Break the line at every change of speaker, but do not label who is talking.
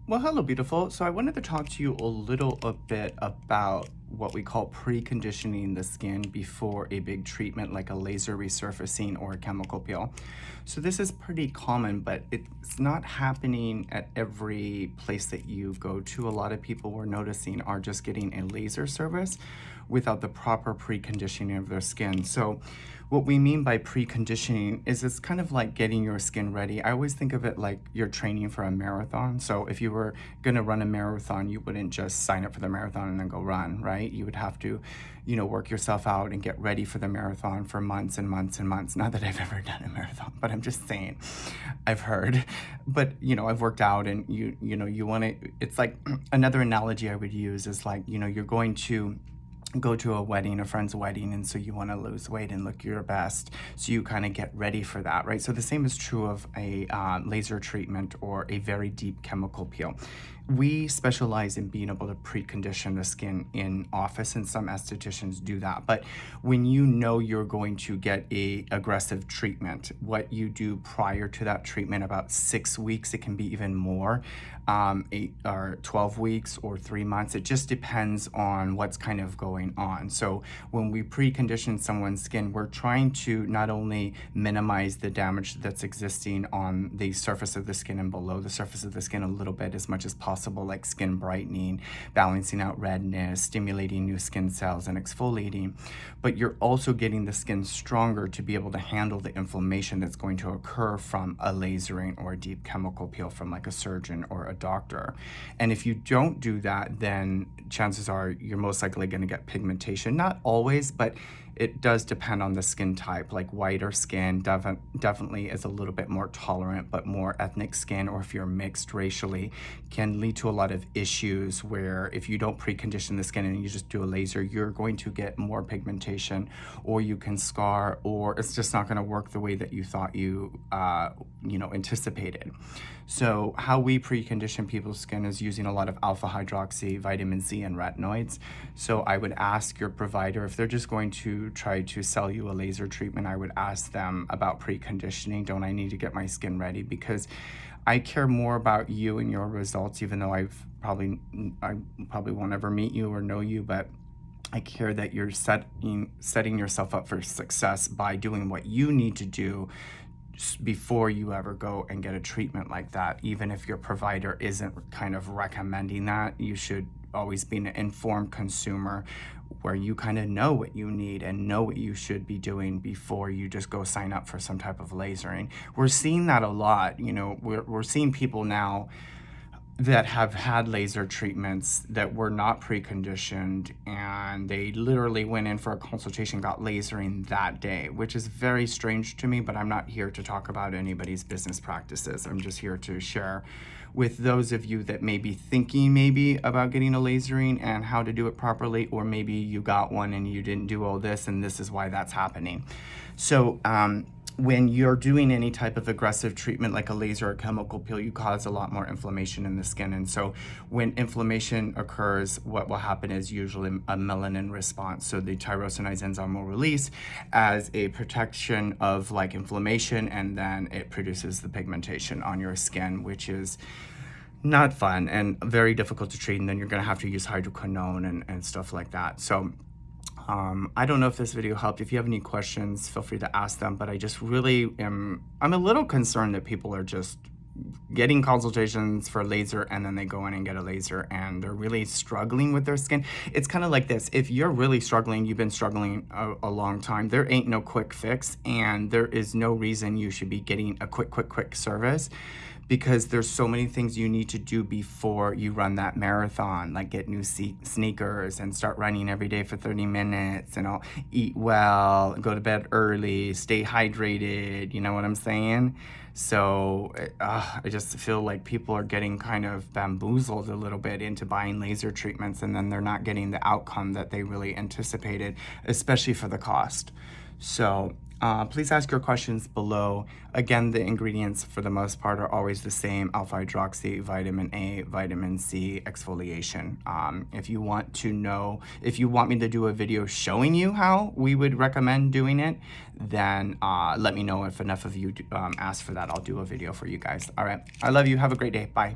Well, hello, beautiful. So I wanted to talk to you a little a bit about what we call preconditioning the skin before a big treatment like a laser resurfacing or a chemical peel. So this is pretty common, but it's not happening at every place that you go to. A lot of people we're noticing are just getting a laser service without the proper preconditioning of their skin. So what we mean by preconditioning is it's kind of like getting your skin ready. I always think of it like you're training for a marathon. So if you were going to run a marathon, you wouldn't just sign up for the marathon and then go run, right? You would have to, work yourself out and get ready for the marathon for months and months and months. Not that I've ever done a marathon, but I'm just saying, I've heard. But, I've worked out and you want to, it's like another analogy I would use is like, you're going to go to a wedding, a friend's wedding, and so you want to lose weight and look your best, so you kind of get ready for that, right? So the same is true of a laser treatment or a very deep chemical peel. We specialize in being able to precondition the skin in office, and some estheticians do that. But when you know you're going to get a aggressive treatment, what you do prior to that treatment, about 6 weeks, it can be even more, 8 or 12 weeks or 3 months. It just depends on what's kind of going on. So when we precondition someone's skin, we're trying to not only minimize the damage that's existing on the surface of the skin and below the surface of the skin a little bit as much as possible, like skin brightening, balancing out redness, stimulating new skin cells, and exfoliating, but you're also getting the skin stronger to be able to handle the inflammation that's going to occur from a lasering or a deep chemical peel from like a surgeon or a doctor. And if you don't do that, then chances are you're most likely going to get pigmentation. Not always, but it does depend on the skin type. Like whiter skin definitely is a little bit more tolerant, but more ethnic skin, or if you're mixed racially, can lead to a lot of issues where if you don't precondition the skin and you just do a laser, you're going to get more pigmentation, or you can scar, or it's just not going to work the way that you thought you anticipated. So how we precondition people's skin is using a lot of alpha hydroxy, vitamin C, and retinoids. So I would ask your provider, if they're just going to try to sell you a laser treatment, I would ask them about preconditioning. Don't I need to get my skin ready? Because I care more about you and your results, even though I probably won't ever meet you or know you, but I care that you're setting yourself up for success by doing what you need to do before you ever go and get a treatment like that. Even if your provider isn't kind of recommending that, you should always be an informed consumer where you kind of know what you need and know what you should be doing before you just go sign up for some type of lasering. We're seeing that a lot. We're seeing people now that have had laser treatments that were not preconditioned, and they literally went in for a consultation, got lasering that day, which is very strange to me, but I'm not here to talk about anybody's business practices. I'm just here to share with those of you that may be thinking maybe about getting a lasering and how to do it properly, or maybe you got one and you didn't do all this and this is why that's happening. So when you're doing any type of aggressive treatment like a laser or chemical peel, you cause a lot more inflammation in the skin. And so when inflammation occurs, what will happen is usually a melanin response. So the tyrosinase enzyme will release as a protection of like inflammation, and then it produces the pigmentation on your skin, which is not fun and very difficult to treat. And then you're going to have to use hydroquinone and stuff like that. So I don't know if this video helped. If you have any questions, feel free to ask them, but I just really I'm a little concerned that people are just getting consultations for laser and then they go in and get a laser and they're really struggling with their skin. It's kind of like this. If you're really struggling, you've been struggling a long time, there ain't no quick fix, and there is no reason you should be getting a quick service, because there's so many things you need to do before you run that marathon, like get new sneakers and start running every day for 30 minutes, and eat well, go to bed early, stay hydrated, you know what I'm saying? So I just feel like people are getting kind of bamboozled a little bit into buying laser treatments, and then they're not getting the outcome that they really anticipated, especially for the cost. So please ask your questions below. Again, the ingredients for the most part are always the same: alpha hydroxy, vitamin A, vitamin C, exfoliation. If you want me to do a video showing you how we would recommend doing it, then let me know. If enough of you ask for that, I'll do a video for you guys. All right. I love you. Have a great day. Bye.